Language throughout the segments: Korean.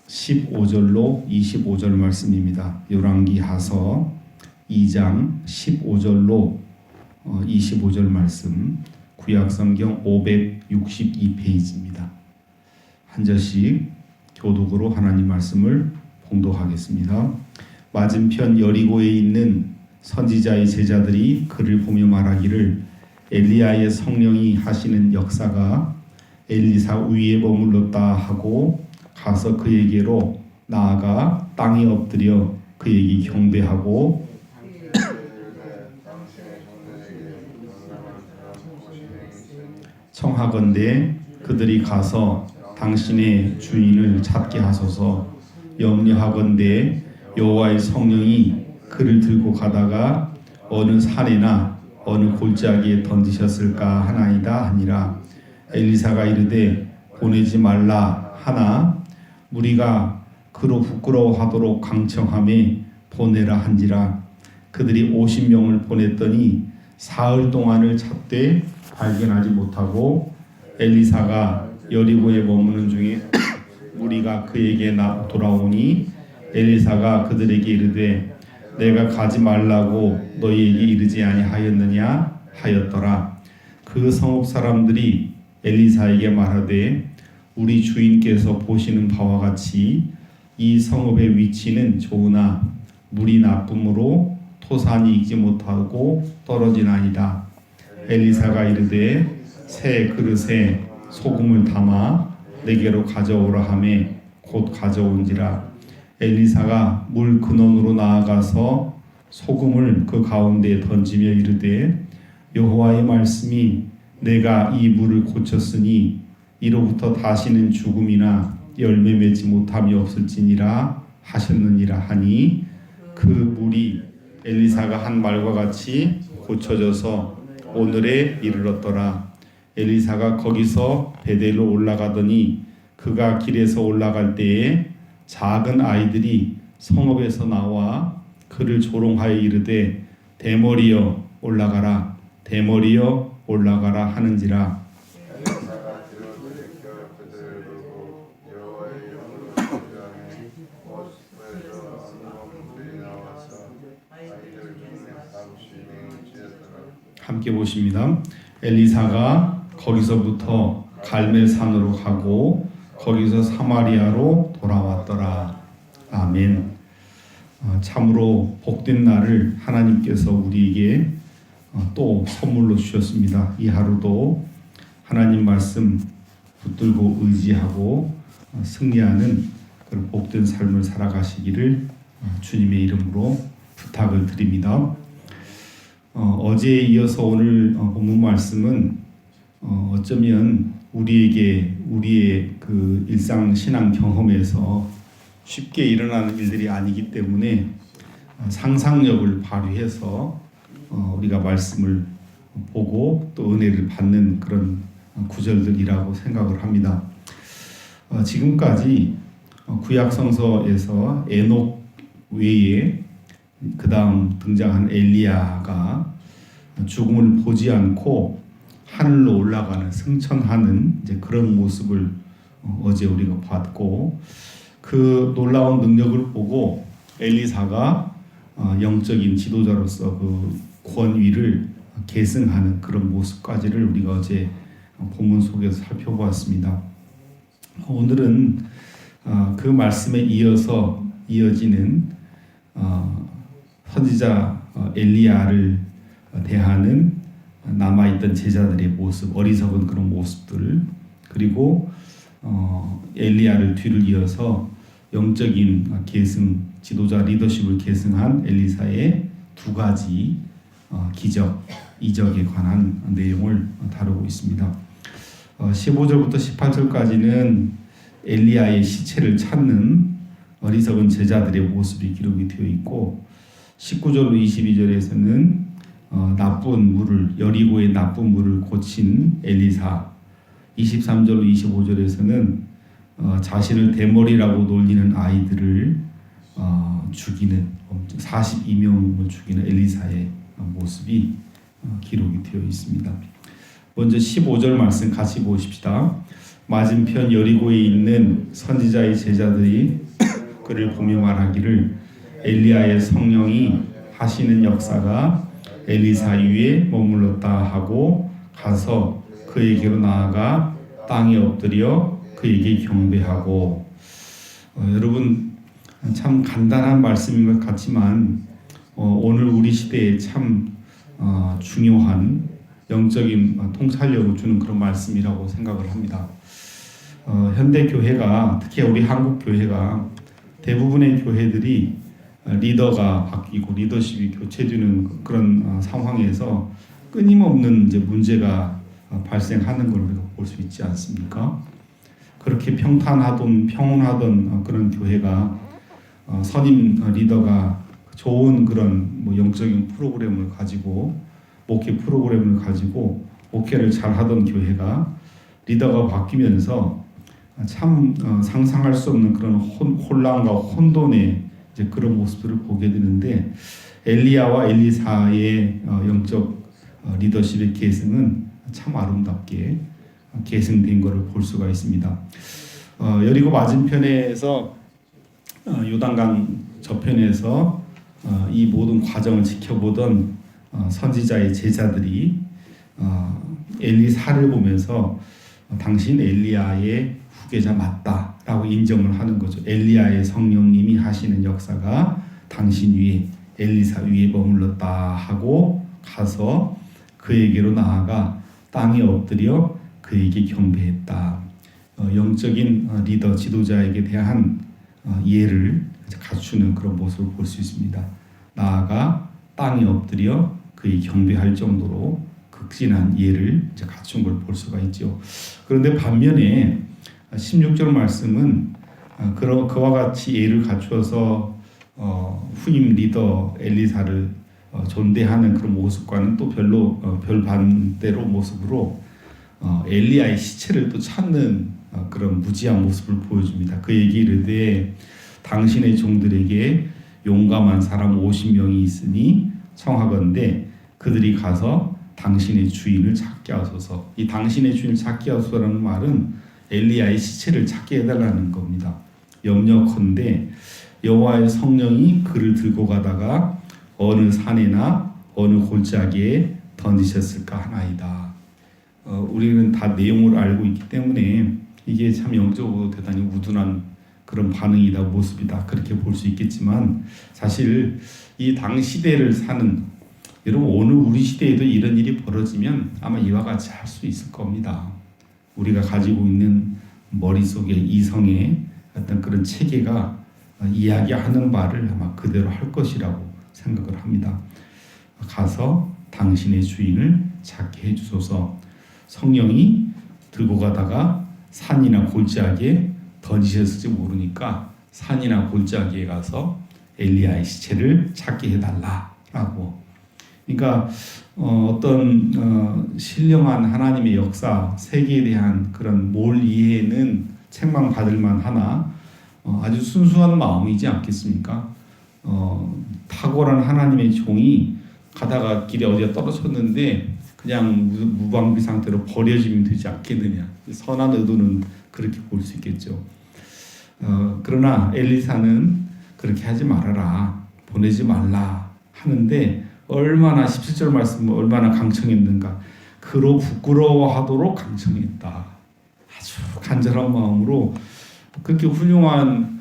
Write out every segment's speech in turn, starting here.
15절로 25절 말씀입니다. 열왕기하서 2장 15절로 25절 말씀, 구약성경 562페이지입니다. 한 절씩 교독으로 하나님 말씀을 봉독하겠습니다. 맞은편 여리고에 있는 선지자의 제자들이 그를 보며 말하기를, 엘리야의 성령이 하시는 역사가 엘리사 위에 머물렀다 하고 가서 그에게로 나아가 땅에 엎드려 그에게 경배하고 청하건대 그들이 가서 당신의 주인을 찾게 하소서. 염려하건대 여호와의 성령이 그를 들고 가다가 어느 산에나 어느 골짜기에 던지셨을까 하나이다 하니라. 엘리사가 이르되 보내지 말라 하나 무리가 그로 부끄러워하도록 강청하매 보내라 한지라. 그들이 50명을 보냈더니 사흘 동안을 찾되 발견하지 못하고 엘리사가 여리고에 머무는 중에 무리가 그에게 돌아오니 엘리사가 그들에게 이르되 내가 가지 말라고 너희에게 이르지 아니하였느냐 하였더라. 그 성읍 사람들이 엘리사에게 말하되 우리 주인께서 보시는 바와 같이 이 성읍의 위치는 좋으나 물이 나쁨으로 토산이 익지 못하고 떨어지나이다. 엘리사가 이르되 새 그릇에 소금을 담아 내게로 가져오라 하매 곧 가져온지라. 엘리사가 물 근원으로 나아가서 소금을 그 가운데에 던지며 이르되 여호와의 말씀이 내가 이 물을 고쳤으니 이로부터 다시는 죽음이나 열매 맺지 못함이 없을지니라 하셨느니라 하니 그 물이 엘리사가 한 말과 같이 고쳐져서 오늘에 이르렀더라. 엘리사가 거기서 베델로 올라가더니 그가 길에서 올라갈 때에 작은 아이들이 성읍에서 나와 그를 조롱하여 이르되 대머리여 올라가라 대머리여 올라가라 하는지라. 함께 보십니다. 엘리사가 거기서부터 갈멜산으로 가고 거기서 사마리아로 돌아왔더라. 아멘. 참으로 복된 날을 하나님께서 우리에게 또 선물로 주셨습니다. 이 하루도 하나님 말씀 붙들고 의지하고 승리하는 그런 복된 삶을 살아가시기를 주님의 이름으로 부탁을 드립니다. 어제에 이어서 오늘 본문 말씀은 어쩌면 우리의 그 일상 신앙 경험에서 쉽게 일어나는 일들이 아니기 때문에 상상력을 발휘해서 우리가 말씀을 보고 또 은혜를 받는 그런 구절들이라고 생각을 합니다. 지금까지 구약성서에서 에녹 외에 그 다음 등장한 엘리야가 죽음을 보지 않고 하늘로 올라가는 승천하는 이제 그런 모습을 어제 우리가 봤고, 그 놀라운 능력을 보고 엘리사가 영적인 지도자로서 그 권위를 계승하는 그런 모습까지를 우리가 어제 본문 속에서 살펴보았습니다. 오늘은 그 말씀에 이어지는 선지자 엘리야를 대하는 남아있던 제자들의 모습, 어리석은 그런 모습들, 그리고 엘리야를 뒤를 이어서 영적인 계승, 지도자 리더십을 계승한 엘리사의 두 가지 기적, 이적에 관한 내용을 다루고 있습니다. 15절부터 18절까지는 엘리야의 시체를 찾는 어리석은 제자들의 모습이 기록이 되어 있고, 19절로 22절에서는 나쁜 물을, 여리고의 나쁜 물을 고친 엘리사, 23절로 25절에서는 자신을 대머리라고 놀리는 아이들을 죽이는, 42명을 죽이는 엘리사의 모습이 기록이 되어 있습니다. 먼저 15절 말씀 같이 보십시다. 맞은편 여리고에 있는 선지자의 제자들이 그를 보며 말하기를 엘리야의 성령이 하시는 역사가 엘리사 위에 머물렀다 하고 가서 그에게로 나아가 땅에 엎드려 그에게 경배하고. 여러분, 참 간단한 말씀인 것 같지만 오늘 우리 시대에 참 중요한 영적인 통찰력을 주는 그런 말씀이라고 생각을 합니다. 현대 교회가, 특히 우리 한국 교회가 대부분의 교회들이 리더가 바뀌고 리더십이 교체되는 그런 상황에서 끊임없는 이제 문제가 발생하는 걸 우리가 볼 수 있지 않습니까? 그렇게 평온하던 그런 교회가 선임 리더가 좋은 그런 영적인 프로그램을 가지고 목회 프로그램을 가지고 목회를 잘하던 교회가 리더가 바뀌면서 참 상상할 수 없는 그런 혼란과 혼돈의 이제 그런 모습들을 보게 되는데, 엘리야와 엘리사의 영적 리더십의 계승은 참 아름답게 계승된 것을 볼 수가 있습니다. 여리고 맞은편에서 요단강 저편에서 이 모든 과정을 지켜보던 선지자의 제자들이 엘리사를 보면서 당신 엘리야의 후계자 맞다라고 인정을 하는 거죠. 엘리야의 성령님이 하시는 역사가 당신 위에, 엘리사 위에 머물렀다 하고 가서 그에게로 나아가 땅에 엎드려 그에게 경배했다. 영적인 리더, 지도자에게 대한 예를 갖추는 그런 모습을 볼 수 있습니다. 나아가 땅에 엎드려 그에게 경배할 정도로 극진한 예를 갖춘 걸 볼 수가 있죠. 그런데 반면에 16절 말씀은 그와 같이 예를 갖추어서 후임 리더 엘리사를 존대하는 그런 모습과는 또 별 반대로 모습으로 엘리야의 시체를 또 찾는 그런 무지한 모습을 보여줍니다. 그에게 이르되 당신의 종들에게 용감한 사람 50명이 있으니 청하건대 그들이 가서 당신의 주인을 찾게 하소서. 이 당신의 주인을 찾게 하소서라는 말은 엘리야의 시체를 찾게 해달라는 겁니다. 염려컨대 여호와의 성령이 그를 들고 가다가 어느 산이나 어느 골짜기에 던지셨을까 하나이다. 우리는 다 내용을 알고 있기 때문에 이게 참 영적으로 대단히 우둔한 그런 반응이다, 모습이다, 그렇게 볼 수 있겠지만, 사실 이 당 시대를 사는 여러분, 오늘 우리 시대에도 이런 일이 벌어지면 아마 이와 같이 할 수 있을 겁니다. 우리가 가지고 있는 머릿속에 이성의 어떤 그런 체계가 이야기하는 바를 아마 그대로 할 것이라고 생각을 합니다. 가서 당신의 주인을 찾게 해주소서. 성령이 들고 가다가 산이나 골짜기에 던지셨을지 모르니까 산이나 골짜기에 가서 엘리야의 시체를 찾게 해달라라고. 그러니까 어떤 신령한 하나님의 역사, 세계에 대한 그런 몰 이해는 책망받을 만하나 아주 순수한 마음이지 않겠습니까? 탁월한 하나님의 종이 가다가 길에 어디가 떨어졌는데 그냥 무방비 상태로 버려지면 되지 않겠느냐. 선한 의도는 그렇게 볼 수 있겠죠. 그러나 엘리사는 그렇게 하지 말아라, 보내지 말라 하는데 얼마나 17절 말씀은 얼마나 강청했는가. 그로 부끄러워하도록 강청했다. 아주 간절한 마음으로 그렇게 훌륭한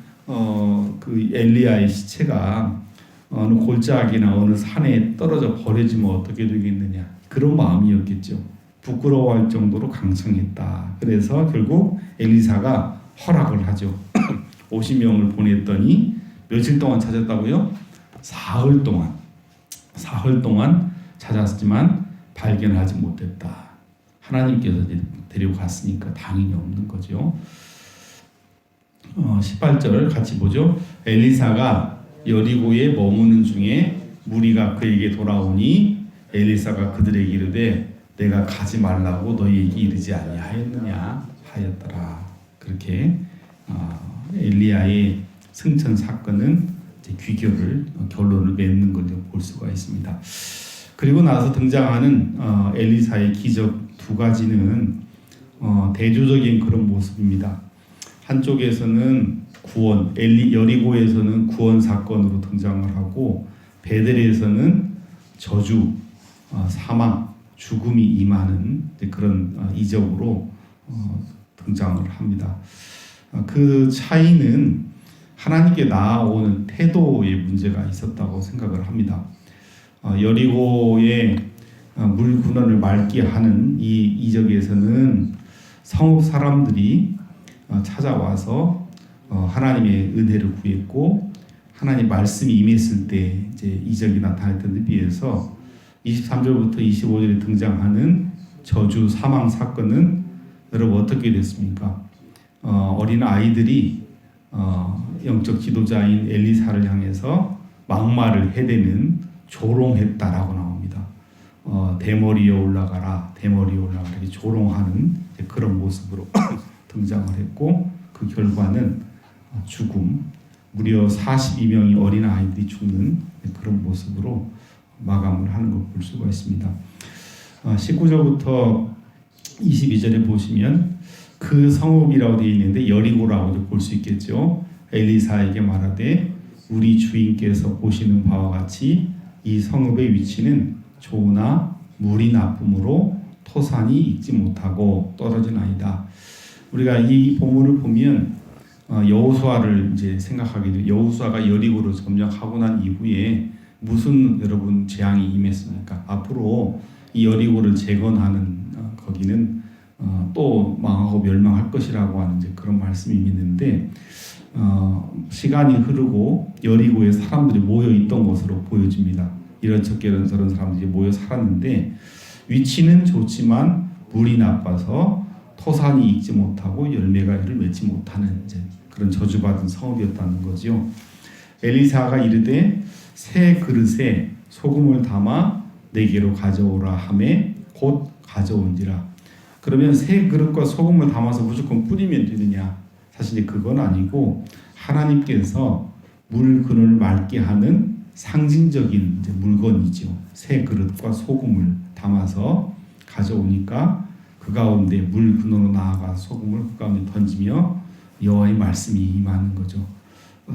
그 엘리야의 시체가 어느 골짜기나 어느 산에 떨어져 버려지면 어떻게 되겠느냐, 그런 마음이었겠죠. 부끄러워할 정도로 강청했다. 그래서 결국 엘리사가 허락을 하죠. 50명을 보냈더니 며칠 동안 찾았다고요? 사흘 동안 찾았지만 발견하지 못했다. 하나님께서 데리고 갔으니까 당연히 없는 거죠. 18절 같이 보죠. 엘리사가 여리고에 머무는 중에 무리가 그에게 돌아오니 엘리사가 그들에게 이르되 내가 가지 말라고 너희에게 이르지 아니하였느냐 하였더라. 그렇게 엘리야의 승천 사건은 결론을 맺는 걸 볼 수가 있습니다. 그리고 나서 등장하는 엘리사의 기적 두 가지는 대조적인 그런 모습입니다. 한쪽에서는 구원, 여리고에서는 구원 사건으로 등장을 하고 베델에서는 저주, 사망, 죽음이 임하는 그런 이적으로 등장을 합니다. 그 차이는 하나님께 나아오는 태도의 문제가 있었다고 생각을 합니다. 여리고의 물 근원을 맑게 하는 이 이적에서는 성읍 사람들이 찾아와서 하나님의 은혜를 구했고 하나님 말씀이 임했을 때 이제 이적이 나타났던 데 비해서 23절부터 25절에 등장하는 저주 사망 사건은 여러분 어떻게 됐습니까? 어린 아이들이 영적 지도자인 엘리사를 향해서 막말을 해대는 조롱했다라고 나옵니다. 대머리에 올라가라, 대머리에 올라가라 이렇게 조롱하는 그런 모습으로 등장을 했고 그 결과는 죽음, 무려 42명의 어린 아이들이 죽는 그런 모습으로 마감을 하는 걸 볼 수가 있습니다. 19절부터 22절에 보시면 그 성읍이라고 되어 있는데 여리고라고 볼 수 있겠죠. 엘리사에게 말하되 우리 주인께서 보시는 바와 같이 이 성읍의 위치는 좋으나 물이 나쁨으로 토산이 익지 못하고 떨어진 아이다. 우리가 이 본문을 보면 여호수아를 이제 생각하게 돼요. 여호수아가 여리고를 점령하고 난 이후에 무슨 여러분 재앙이 임했습니까? 앞으로 이 여리고를 재건하는 거기는 또 망하고 멸망할 것이라고 하는 이제 그런 말씀이 있는데 시간이 흐르고 여리고에 사람들이 모여 있던 것으로 보여집니다. 이런 저런 사람들이 모여 살았는데 위치는 좋지만 물이 나빠서 토산이 익지 못하고 열매가 이를 맺지 못하는 이제 그런 저주받은 성읍이었다는 거죠. 엘리사가 이르되 새 그릇에 소금을 담아 내게로 가져오라 하매 곧 가져온지라. 그러면 새 그릇과 소금을 담아서 무조건 뿌리면 되느냐? 사실 그건 아니고 하나님께서 물 근원을 맑게 하는 상징적인 이제 물건이죠. 새 그릇과 소금을 담아서 가져오니까 그 가운데 물 근원으로 나아가 소금을 그 가운데 던지며 여호와의 말씀이 임하는 거죠.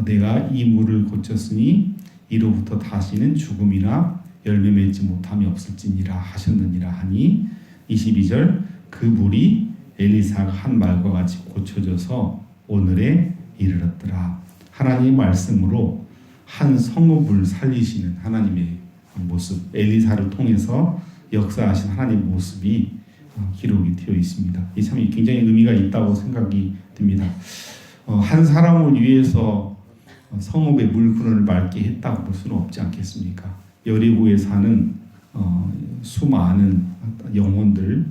내가 이 물을 고쳤으니 이로부터 다시는 죽음이나 열매 맺지 못함이 없을지니라 하셨느니라 하니 22절 그 물이 엘리사가 한 말과 같이 고쳐져서 오늘에 이르렀더라. 하나님의 말씀으로 한 성읍을 살리시는 하나님의 모습, 엘리사를 통해서 역사하신 하나님의 모습이 기록이 되어 있습니다. 이 참 굉장히 의미가 있다고 생각이 듭니다. 한 사람을 위해서 성읍의 물 근원을 맑게 했다고 볼 수는 없지 않겠습니까? 여리고에 사는 수많은 영혼들,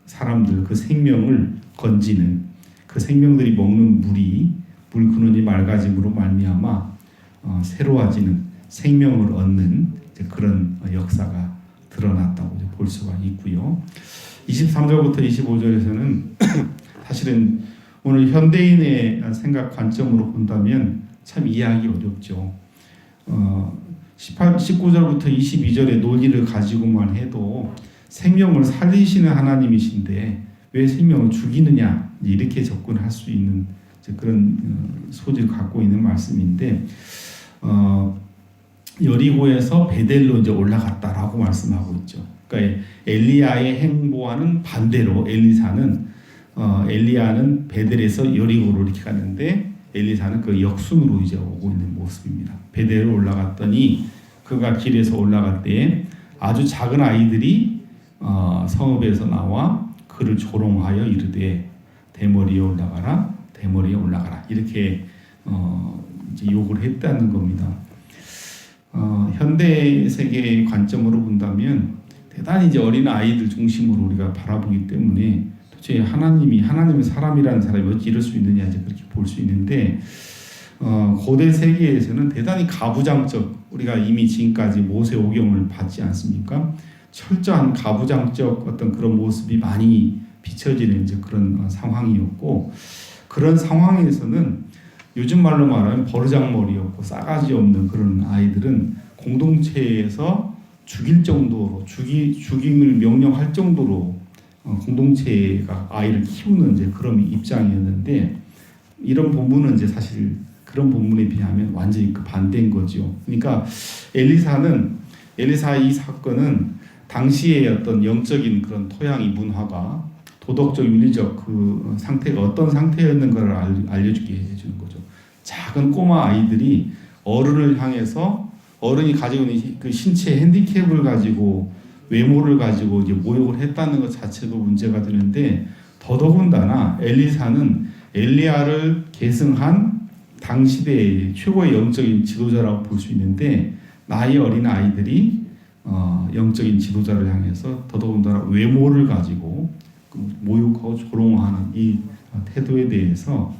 사람들 그 생명을 건지는 그 생명들이 먹는 물이 물 근원이 맑아짐으로 말미암아 새로워지는 생명을 얻는 그런 역사가 드러났다고 볼 수가 있고요. 23절부터 25절에서는 사실은 오늘 현대인의 생각 관점으로 본다면 참 이해하기 어렵죠. 19절부터 22절의 논리를 가지고만 해도 생명을 살리시는 하나님이신데 왜 생명을 죽이느냐 이렇게 접근할 수 있는 그런 소지를 갖고 있는 말씀인데 여리고에서 베델로 이제 올라갔다라고 말씀하고 있죠. 그러니까 엘리야의 행보와는 반대로 엘리야는 베델에서 여리고로 이렇게 갔는데 엘리사는 그 역순으로 이제 오고 있는 모습입니다. 베델로 올라갔더니 그가 길에서 올라갈 때 아주 작은 아이들이 성읍에서 나와 그를 조롱하여 이르되 대머리에 올라가라, 대머리에 올라가라 이렇게 이제 욕을 했다는 겁니다. 현대 세계의 관점으로 본다면 대단히 이제 어린 아이들 중심으로 우리가 바라보기 때문에 도대체 하나님의 사람이라는 사람이 어찌 이럴 수 있느냐 이제 그렇게 볼 수 있는데 고대 세계에서는 대단히 가부장적 우리가 이미 지금까지 모세오경을 봤지 않습니까? 철저한 가부장적 어떤 그런 모습이 많이 비춰지는 이제 그런 상황이었고 그런 상황에서는 요즘 말로 말하면 버르장머리였고 싸가지 없는 그런 아이들은 공동체에서 죽일 정도로 죽임을 명령할 정도로 공동체가 아이를 키우는 이제 그런 입장이었는데 이런 본문은 이제 사실 그런 본문에 비하면 완전히 그 반대인 거죠. 그러니까 엘리사 이 사건은 당시의 어떤 영적인 그런 토양이 문화가 도덕적 윤리적 그 상태가 어떤 상태였는가를 알려주게 해주는 거죠. 작은 꼬마 아이들이 어른을 향해서 어른이 가지고 있는 그 신체 핸디캡을 가지고 외모를 가지고 이제 모욕을 했다는 것 자체도 문제가 되는데 더더군다나 엘리사는 엘리야를 계승한 당시대의 최고의 영적인 지도자라고 볼 수 있는데 나이 어린 아이들이 영적인 지도자를 향해서 더더군다나 외모를 가지고 모욕하고 조롱하는 이 태도에 대해서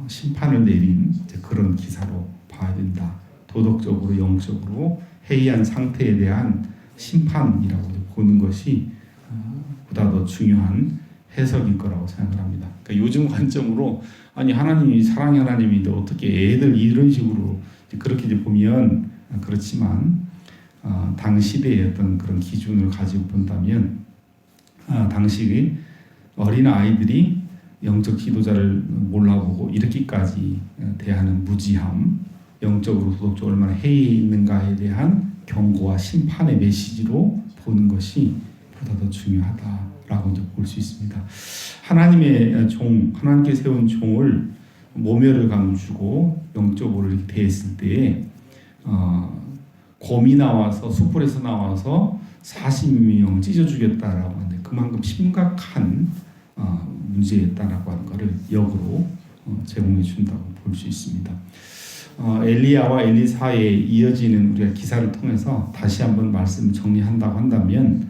심판을 내린 그런 기사로 봐야 된다. 도덕적으로 영적으로 해이한 상태에 대한 심판이라고 보는 것이 보다 더 중요한 해석일 거라고 생각을 합니다. 그러니까 요즘 관점으로 아니 하나님이 사랑의 하나님인데 어떻게 애들 이런 식으로 그렇게 이제 보면 그렇지만 당 시대의 어떤 그런 기준을 가지고 본다면 당시 어린 아이들이 영적 지도자를 몰라보고 이렇게까지 대하는 무지함, 영적으로 도덕적으로 얼마나 해이해 있는가에 대한 경고와 심판의 메시지로 보는 것이 보다 더 중요하다라고 이제 볼 수 있습니다. 하나님의 종, 하나님께 세운 종을 모멸을 감추고 영적으로 이렇게 대했을 때에 곰이 나와서 숯불에서 나와서 40명 찢어 죽였다라고 하는데 그만큼 심각한 문제였다라고 하는 것을 역으로 제공해 준다고 볼 수 있습니다. 엘리야와 엘리사에 이어지는 우리가 기사를 통해서 다시 한번 말씀을 정리한다고 한다면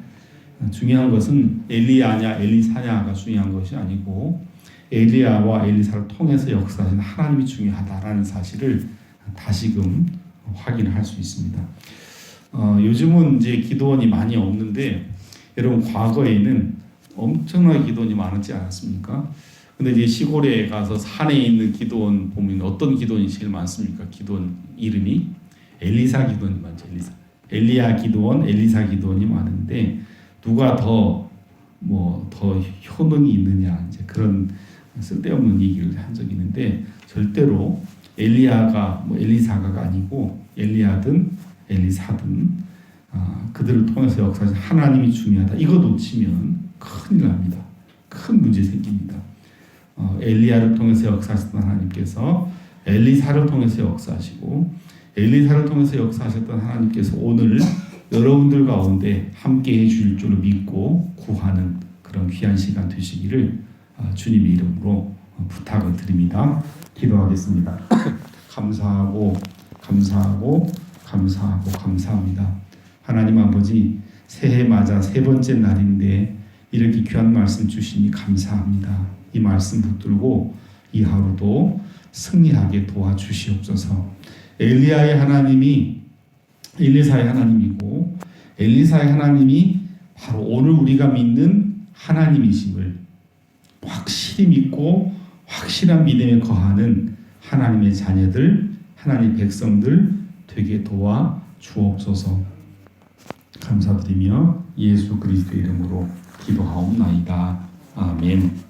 중요한 것은 엘리야냐 엘리사냐가 중요한 것이 아니고 엘리야와 엘리사를 통해서 역사하신 하나님이 중요하다라는 사실을 다시금 확인할 수 있습니다. 요즘은 이제 기도원이 많이 없는데 여러분 과거에는 엄청나게 기도원이 많았지 않았습니까? 근데 이제 시골에 가서 산에 있는 기도원 보면 어떤 기도원이 제일 많습니까? 기도원 이름이 엘리사 기도원이 많죠. 엘리야 기도원, 엘리사 기도원이 많은데 누가 더 효능이 있느냐 이제 그런 쓸데없는 얘기를 한 적이 있는데 절대로 엘리야가 엘리사가가 아니고 엘리야든 엘리사든 그들을 통해서 역사하신 하나님이 중요하다. 이거 놓치면 큰일 납니다. 큰 문제 생깁니다. 엘리야를 통해서 역사하셨던 하나님께서 엘리사를 통해서 역사하시고 엘리사를 통해서 역사하셨던 하나님께서 오늘 여러분들 가운데 함께 해주실 줄 믿고 구하는 그런 귀한 시간 되시기를 주님의 이름으로 부탁을 드립니다. 기도하겠습니다. 감사하고 감사합니다. 하나님 아버지 새해 맞아 세 번째 날인데 이렇게 귀한 말씀 주시니 감사합니다. 이 말씀 붙들고 이 하루도 승리하게 도와주시옵소서. 엘리야의 하나님이 엘리사의 하나님이고 엘리사의 하나님이 바로 오늘 우리가 믿는 하나님이심을 확실히 믿고 확실한 믿음에 거하는 하나님의 자녀들, 하나님의 백성들 되게 도와 주옵소서. 감사드리며 예수 그리스도의 이름으로 기도하옵나이다. 아멘.